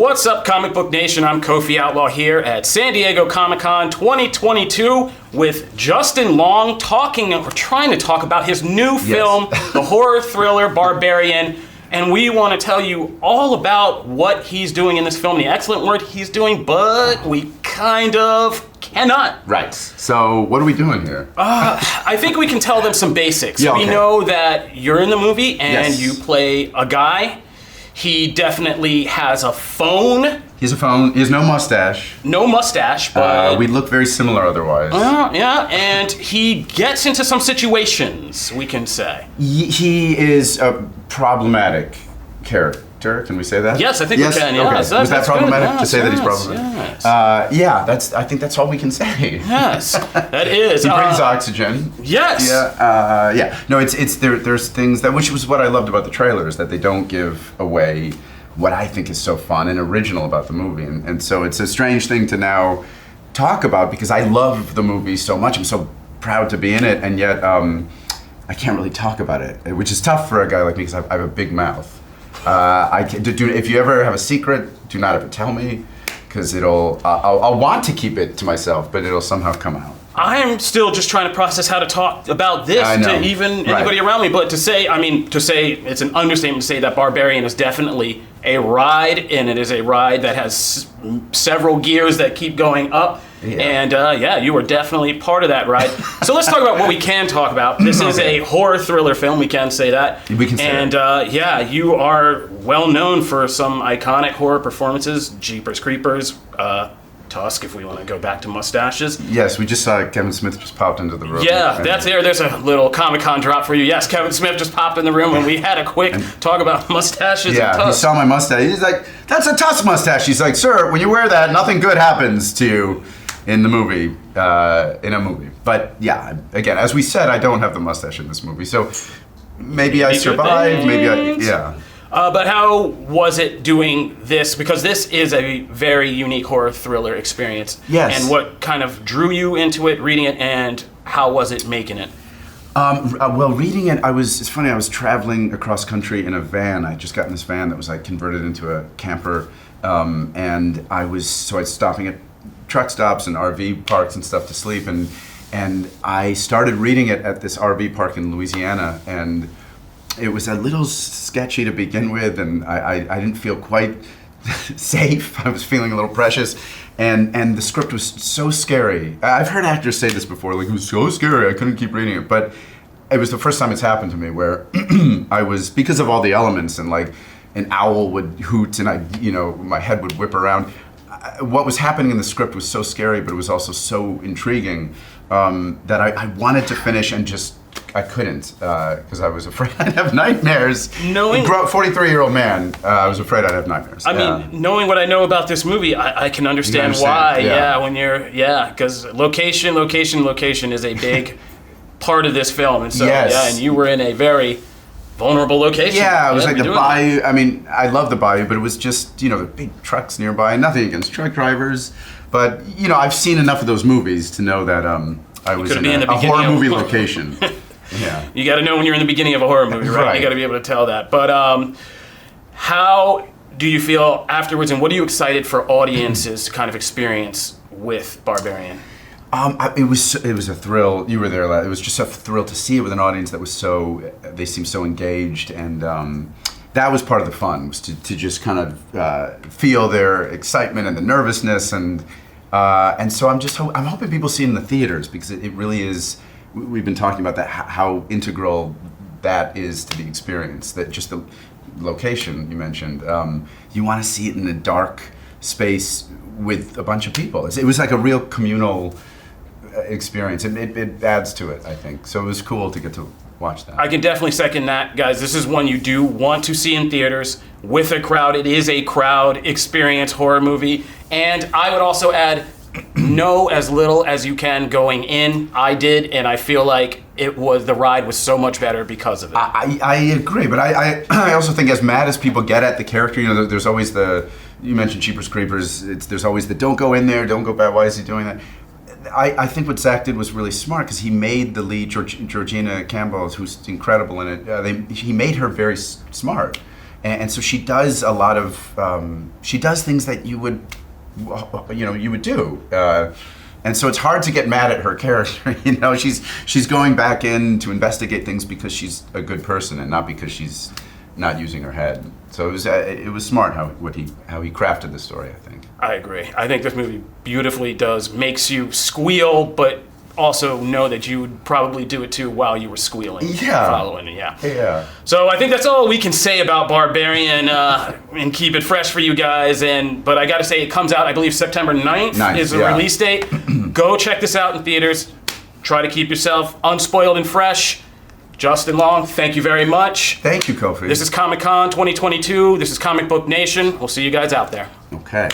What's up, Comic Book Nation? I'm Kofi Outlaw here at San Diego Comic-Con 2022 with Justin Long trying to talk about his new film, the horror thriller Barbarian. And we want to tell you all about what he's doing in this film, the excellent work he's doing, but we kind of cannot. Right. So what are we doing here? I think we can tell them some basics. Yeah, okay. We know that you're in the movie and Yes. you play a guy. He definitely has a phone. He has a phone. He has no mustache. No mustache, but... We look very similar otherwise. Yeah, and he gets into some situations, we can say. He is a problematic character. Can we say that? Yes, I think we can. Okay. Yes, Was that problematic good. to say that he's Yes, problematic? yes. I think that's all we can say. Yes, that is. He brings oxygen. Yes. Yeah. No, there's things that, which was what I loved about the trailers, that they don't give away what I think is so fun and original about the movie. And so it's a strange thing to now talk about because I love the movie so much. I'm so proud to be in it, and yet I can't really talk about it, which is tough for a guy like me because I have a big mouth. If you ever have a secret, do not ever tell me, because I'll want to keep it to myself, but it'll somehow come out. I'm still just trying to process how to talk about this to even Right. anybody around me. But to say it's an understatement to say that Barbarian is definitely a ride, and it is a ride that has several gears that keep going up. Yeah. And you were definitely part of that ride. So let's talk about what we can talk about. This is a horror thriller film, we can say that. We can say that. You are well known for some iconic horror performances, Jeepers Creepers, Tusk, if we want to go back to Mustaches. Yes, we just saw Kevin Smith just popped into the room. Yeah, that's there. There's a little Comic-Con drop for you. Yes, Kevin Smith just popped in the room and we had a quick talk about mustaches and Tusk. He saw my mustache. He's like, "That's a Tusk mustache." He's like, "Sir, when you wear that, nothing good happens to you in the movie, in a movie." But yeah, again, as we said, I don't have the mustache in this movie, so maybe I survived. But how was it doing this? Because this is a very unique horror thriller experience. Yes. And what kind of drew you into it, reading it, and how was it making it? Well, reading it, it's funny, I was traveling across country in a van. I just got in this van that was like converted into a camper, and I was stopping at truck stops and RV parks and stuff to sleep, and I started reading it at this RV park in Louisiana, and it was a little sketchy to begin with, and I didn't feel quite safe. I was feeling a little precious, and the script was so scary. I've heard actors say this before, like, it was so scary I couldn't keep reading it, but it was the first time it's happened to me where I was, because of all the elements, and like an owl would hoot and my head would whip around. What was happening in the script was so scary, but it was also so intriguing that I wanted to finish, and just I couldn't, because I was afraid I'd have nightmares. 43-year-old man, I was afraid I'd have nightmares. I mean, knowing what I know about this movie, I can understand why. Because location is a big part of this film, and so and you were in a very vulnerable location. Yeah, it was like the bayou. I mean, I love the bayou, but it was just, the big trucks nearby. Nothing against truck drivers, but, I've seen enough of those movies to know that I was in a horror movie location. Yeah. You got to know when you're in the beginning of a horror movie, right? You got to be able to tell that. But how do you feel afterwards, and what are you excited for audiences to kind of experience with Barbarian? It was a thrill. You were there. It was just a thrill to see it with an audience that was they seemed so engaged, and that was part of the fun, was to just kind of feel their excitement and the nervousness, and so I'm hoping people see it in the theaters, because it really is. We've been talking about that, how integral that is to the experience. That just the location you mentioned. You want to see it in a dark space with a bunch of people. It was like a real communal experience. It adds to it, I think. So it was cool to get to watch that. I can definitely second that, guys. This is one you do want to see in theaters with a crowd. It is a crowd experience horror movie. And I would also add, know as little as you can going in. I did, and I feel like the ride was so much better because of it. I agree, but I also think, as mad as people get at the character, there's always you mentioned Jeepers Creepers, there's always the don't go in there, don't go back, why is he doing that? I think what Zach did was really smart, because he made the lead, Georgina Campbell, who's incredible in it, he made her very smart. and so she does a lot of she does things that you would do. And so it's hard to get mad at her character. She's going back in to investigate things because she's a good person and not because she's not using her head. So it was smart how he crafted the story, I think. I agree. I think this movie beautifully makes you squeal, but also know that you would probably do it too while you were squealing. Yeah. Following it, yeah. Yeah. So I think that's all we can say about Barbarian and keep it fresh for you guys. But I got to say, it comes out, I believe, September 9th is the release date. Go check this out in theaters. Try to keep yourself unspoiled and fresh. Justin Long, thank you very much. Thank you, Kofi. This is Comic-Con 2022. This is Comic Book Nation. We'll see you guys out there. Okay.